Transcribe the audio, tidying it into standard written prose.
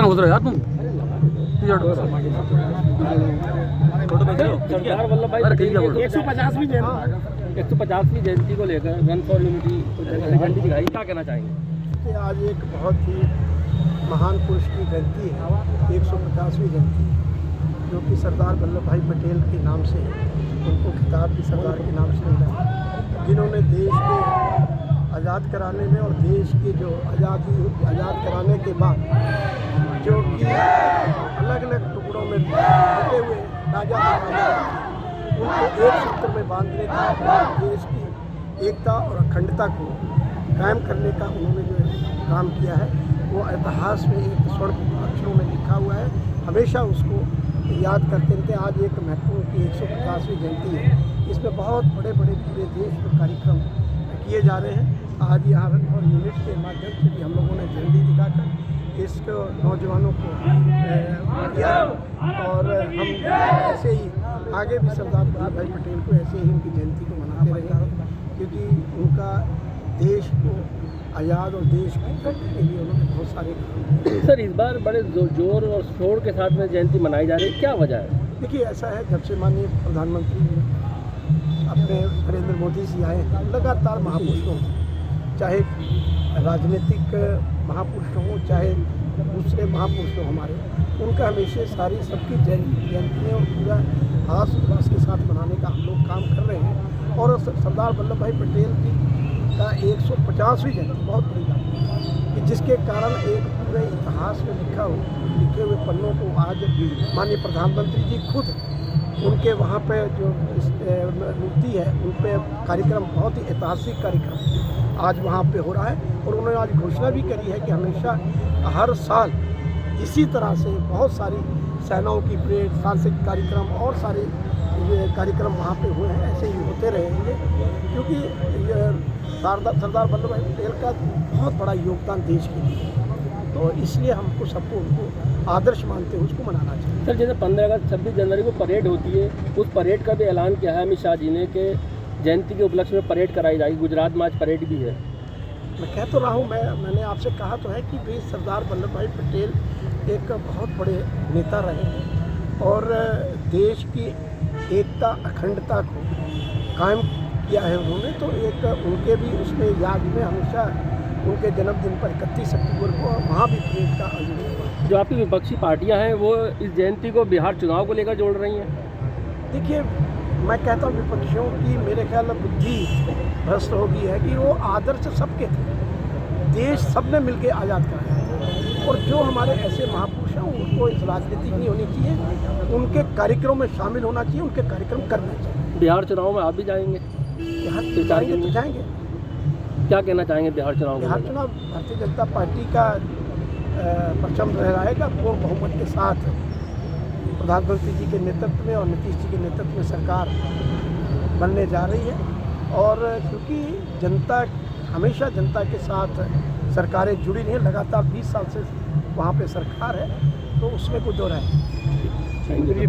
उधर यार तुम सरदार वल्लभ भाई पटेल की 150वीं जयंती को लेकर रन फॉर यूनिटी झंडी दिखाई, क्या कहना चाहेंगे? कि आज एक बहुत ही महान पुरुष की जयंती है, 150वीं जयंती, जो कि सरदार वल्लभ भाई पटेल के नाम से, उनको खिताब भी सरदार के नाम से मिला, जिन्होंने देश को आज़ाद कराने में और देश के जो आज़ाद कराने के बाद जो कि अलग अलग टुकड़ों में बटे हुए राजा उनको एक सूत्र में बांधने का और देश की एकता और अखंडता को कायम करने का उन्होंने जो काम किया है, वो इतिहास में एक स्वर्ण अक्षरों में लिखा हुआ है। हमेशा उसको याद करते रहते। आज एक महत्वपूर्ण की 150वीं जयंती है, इसमें बहुत बड़े बड़े पूरे देश में कार्यक्रम किए जा रहे हैं। आज यहाँ रन फॉर यूनिट के माध्यम से भी हम लोगों ने झंडी दिखाकर इसको नौजवानों को किया, और हम ऐसे ही आगे भी सरदार वल्लभ भाई पटेल को ऐसे ही उनकी जयंती को मनाते रहेंगे, क्योंकि उनका देश को आज़ाद और देश की तरक्की के लिए उन्होंने बहुत सारे काम किए। सर, इस बार बड़े जोर और शोर के साथ में जयंती मनाई जा रही है, क्या वजह है? देखिए, ऐसा है, जब से माननीय प्रधानमंत्री अपने नरेंद्र मोदी जी आए हैं, लगातार महापुरुषों, चाहे राजनीतिक महापुरुष हों चाहे दूसरे महापुरुष हों हमारे, उनका हमेशा सारी सबकी जयंतियाँ और पूरा हास उल्लास के साथ मनाने का हम लोग काम कर रहे हैं। और सरदार वल्लभ भाई पटेल जी का 150वीं जयंती बहुत बड़ी बात है, कि जिसके कारण एक पूरे इतिहास में लिखे हुए पन्नों को आज माननीय प्रधानमंत्री जी खुद उनके वहाँ पे जो मूर्ति है उन पे कार्यक्रम, बहुत ही ऐतिहासिक कार्यक्रम आज वहाँ पे हो रहा है। और उन्होंने आज घोषणा भी करी है कि हमेशा हर साल इसी तरह से बहुत सारी सेनाओं की परेड, सांस्कृतिक कार्यक्रम और सारे कार्यक्रम वहाँ पे हुए हैं, ऐसे ही होते रहेंगे, क्योंकि सरदार वल्लभ भाई पटेल का बहुत बड़ा योगदान देश के लिए है। तो इसलिए हमको सबको उनको आदर्श मानते हुए उसको मनाना चाहिए। सर, जैसे 15 अगस्त 26 जनवरी को परेड होती है, उस परेड का भी ऐलान किया है अमित शाह जी ने कि जयंती के उपलक्ष्य में परेड कराई जाएगी। गुजरात में आज परेड भी है। मैं कह तो रहा हूँ, मैंने आपसे कहा तो है कि भाई सरदार वल्लभ भाई पटेल एक बहुत बड़े नेता रहे हैं और देश की एकता अखंडता को कायम किया है उन्होंने। तो एक उनके भी उसमें याद में हमेशा उनके जन्मदिन पर 31 अक्टूबर को वहाँ भी परेड का आयोजन हुआ। जो आपकी विपक्षी पार्टियां हैं वो इस जयंती को बिहार चुनाव को लेकर जोड़ रही हैं। देखिए, मैं कहता हूँ विपक्षियों की मेरे ख्याल में बुद्धि भ्रष्ट हो गई है कि वो आदर्श सबके थे, देश सबने मिलकर आज़ाद कराया है, और जो हमारे ऐसे महापुरुष हैं उनको इस राजनीति नहीं होनी चाहिए, उनके कार्यक्रमों में शामिल होना चाहिए, उनके कार्यक्रम करना चाहिए। बिहार चुनाव में आप भी जाएंगे? बिहार जाएंगे। क्या कहना चाहेंगे बिहार चुनाव? बिहार चुनाव भारतीय जनता पार्टी का परचम लहराएगा। पूर्ण बहुमत के साथ प्रधानमंत्री जी के नेतृत्व में और नीतीश जी के नेतृत्व में सरकार बनने जा रही है। और क्योंकि जनता हमेशा जनता के साथ सरकारें जुड़ी रही हैं, लगातार 20 साल से वहाँ पे सरकार है, तो उसमें कोई दो राय नहीं।